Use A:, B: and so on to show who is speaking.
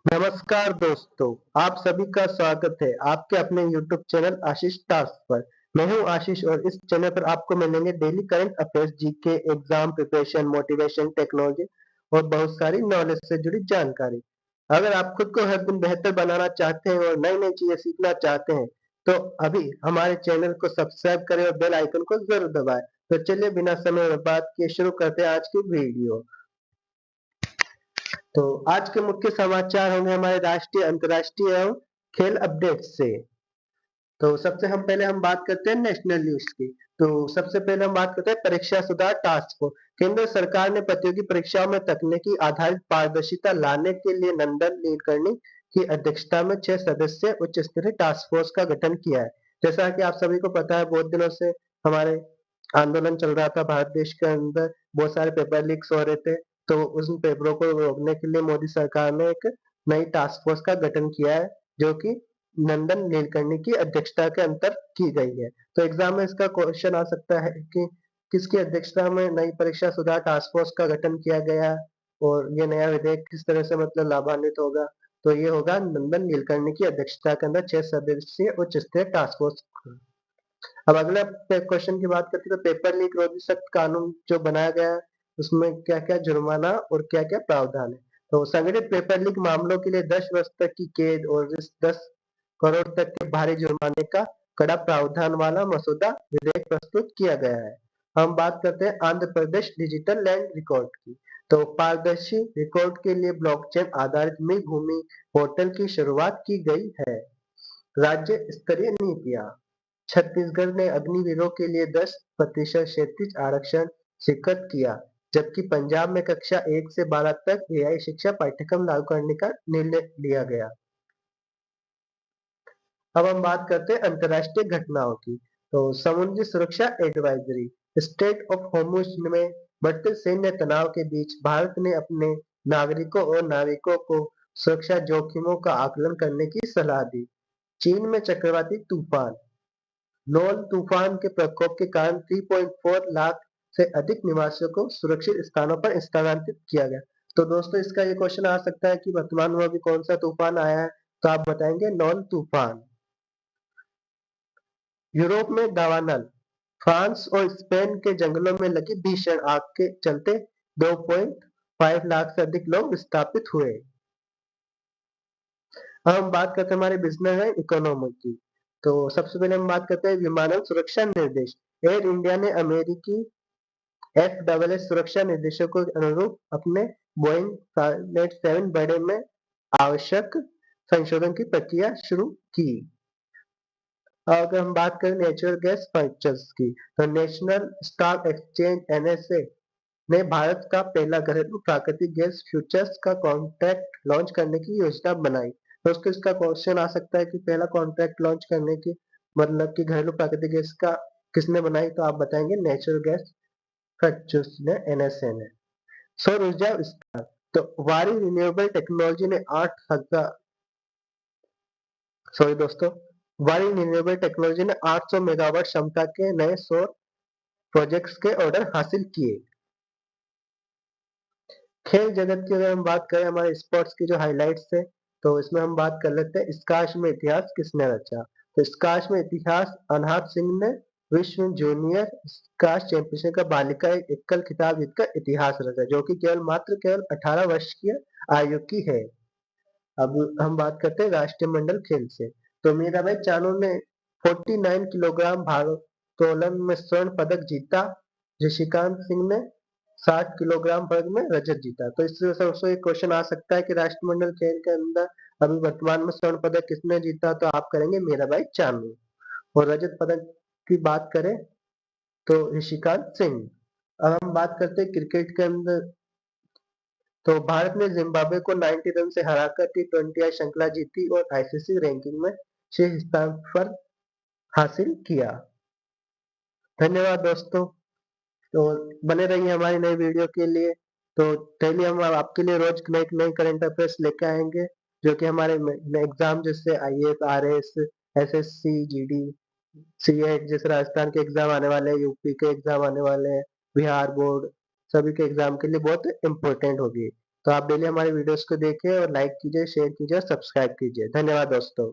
A: नमस्कार दोस्तों, आप सभी का स्वागत है आपके अपने YouTube चैनल आशीष टास्क पर। मैं हूं आशीष और इस चैनल पर आपको मिलेंगे daily current affairs, GK, exam preparation, motivation, technology और बहुत सारी नॉलेज से जुड़ी जानकारी। अगर आप खुद को हर दिन बेहतर बनाना चाहते हैं और नई नई चीजें सीखना चाहते हैं, तो अभी हमारे चैनल को सब्सक्राइब करें और बेल आइकन को जरूर दबाएं। तो चलिए बिना समय बर्बाद किए शुरू करते हैं आज की वीडियो। तो आज के मुख्य समाचार होंगे हमारे राष्ट्रीय, अंतर्राष्ट्रीय एवं खेल अपडेट से। तो सबसे हम पहले हम बात करते हैं नेशनल न्यूज की। तो सबसे पहले हम बात करते हैं परीक्षा सुधार टास्क फोर्स। केंद्र सरकार ने प्रतियोगी परीक्षाओं में तकनीकी आधारित पारदर्शिता लाने के लिए नंदन नीलकर्णी की अध्यक्षता में 6 सदस्यीय उच्च स्तरीय टास्क फोर्स का गठन किया है। जैसा कि आप सभी को पता है, बहुत दिनों से हमारे आंदोलन चल रहा था भारत देश के अंदर, बहुत सारे पेपर लीक्स हो रहे थे। तो उन पेपरों को रोकने के लिए मोदी सरकार ने एक नई टास्क फोर्स का गठन किया है, जो कि नंदन नीलकर्णी की अध्यक्षता के अंतर की गई है। तो एग्जाम में इसका क्वेश्चन आ सकता है कि किसकी अध्यक्षता में नई परीक्षा सुधार टास्क फोर्स का गठन किया गया और ये नया विधेयक किस तरह से मतलब लाभान्वित होगा। तो ये होगा नंदन नीलकर्णी की अध्यक्षता के अंदर 6 सदस्यीय उच्च स्तरीय टास्क फोर्स। अब अगला क्वेश्चन की बात करते हैं, तो पेपर लीक रोधी सख्त कानून जो बनाया गया है, उसमें क्या क्या जुर्माना और क्या क्या प्रावधान है। तो संगठित पेपर लीक मामलों के लिए 10 वर्ष तक की कैद और 10 करोड़ तक के भारी जुर्माने का कड़ा प्रावधान वाला मसौदा विधेयक प्रस्तुत किया गया है। हम बात करते हैं Andhra Pradesh digital land record की। तो पारदर्शी रिकॉर्ड के लिए ब्लॉकचेन आधारित मी भूमि पोर्टल की शुरुआत की गई है। राज्य स्तरीय नीतियां। छत्तीसगढ़ ने अग्निवीरों के लिए 10% क्षैतिज आरक्षण स्वीकृत किया, जबकि पंजाब में कक्षा 1 से 12 तक एआई शिक्षा पाठ्यक्रम लागू करने का निर्णय लिया गया। अब हम बात करते हैं अंतर्राष्ट्रीय घटनाओं की। तो समुद्री सुरक्षा एडवाइजरी। स्टेट ऑफ होर्मुज में बढ़ते सैन्य तनाव के बीच भारत ने अपने नागरिकों और नाविकों को सुरक्षा जोखिमों का आकलन करने की सलाह दी। चीन में चक्रवाती तूफान नोल तूफान के प्रकोप के कारण 3.4 लाख से अधिक निवासियों को सुरक्षित स्थानों पर स्थानांतरित किया गया। तो दोस्तों, इसका ये क्वेश्चन आ सकता है कि वर्तमान में अभी कौन सा तूफान आया है, तो आप बताएंगे नोल तूफान। यूरोप में दावानल। फ्रांस और स्पेन के जंगलों में लगी भीषण आग के चलते 2.5 लाख से अधिक लोग विस्थापित हुए। अब हम बात करते हैं हमारे बिजनेस एंड इकोनॉमी की। तो सबसे पहले हम बात करते हैं विमानन सुरक्षा निर्देश। एयर इंडिया ने अमेरिकी FAA सुरक्षा निर्देशों के अनुरूप अपने बोइंग 787 बड़े में आवश्यक संशोधन की प्रक्रिया शुरू की। अगर हम बात करें नेचुरल गैस फ्यूचर्स की, तो नेशनल स्टॉक एक्सचेंज NSE ने भारत का पहला घरेलू प्राकृतिक गैस फ्यूचर्स का कॉन्ट्रैक्ट लॉन्च करने की योजना बनाई। दोस्तों, इसका क्वेश्चन आ सकता है कि पहला कॉन्ट्रैक्ट लॉन्च करने की मतलब कि घरेलू प्राकृतिक गैस का किसने बनाई, तो आप बताएंगे नेचुरल गैस फ्यूचर्स ने, NSE ने। सौर ऊर्जा विस्तार। तो वारी रिन्यूएबल टेक्नोलॉजी ने 8,000 सॉरी दोस्तों वारी रिन्यूएबल टेक्नोलॉजी ने 800 मेगावाट क्षमता के नए सौर प्रोजेक्ट्स के ऑर्डर हासिल किए। खेल जगत की अगर हम बात करें हमारे स्पोर्ट्स की जो हाइलाइट्स है, तो इसमें हम बात कर लेते हैं स्काश में इतिहास किसने रचा। तो स्काश में इतिहास अनहद सिंह ने विश्व जूनियर स्काश चैंपियनशिप का बालिका एकल खिताब जीतकर इतिहास रचा, जो कि केवल 18 वर्ष की आयु की है। अब हम बात करते हैं राष्ट्रीय मंडल खेल से। तो मीराबाई चानू ने 49 किलोग्राम भारोत्तोलन में स्वर्ण पदक जीता। ऋषिकांत सिंह ने 60 किलोग्राम वर्ग में रजत जीता। तो इससे सबसे एक क्वेश्चन आ सकता है कि राष्ट्रमंडल खेल के अंदर अभी वर्तमान में स्वर्ण पदक किसने जीता, तो आप करेंगे मीराबाई चानू। और रजत पदक की बात करें तो ऋषिकांत सिंह। अब हम बात करते हैं क्रिकेट के अंदर। तो भारत ने जिम्बाब्वे को 90 रन से हराकर T20 श्रृंखला जीती और ICC रैंकिंग में 6 स्थान पर हासिल किया। धन्यवाद दोस्तों। तो बने रहिए हमारी नई वीडियो के लिए। तो डेली हम आपके लिए रोज नए नए करंट अफेयर्स लेके आएंगे, जो कि हमारे एग्जाम जैसे IAS, RS, SSC, GD, CAT जैसे राजस्थान के एग्जाम आने वाले हैं, यूपी के एग्जाम आने वाले हैं, बिहार बोर्ड, सभी के एग्जाम के लिए बहुत इम्पोर्टेंट होगी। तो आप डेली हमारे वीडियोस को देखिए और लाइक कीजिए, शेयर कीजिए और सब्सक्राइब कीजिए। धन्यवाद दोस्तों।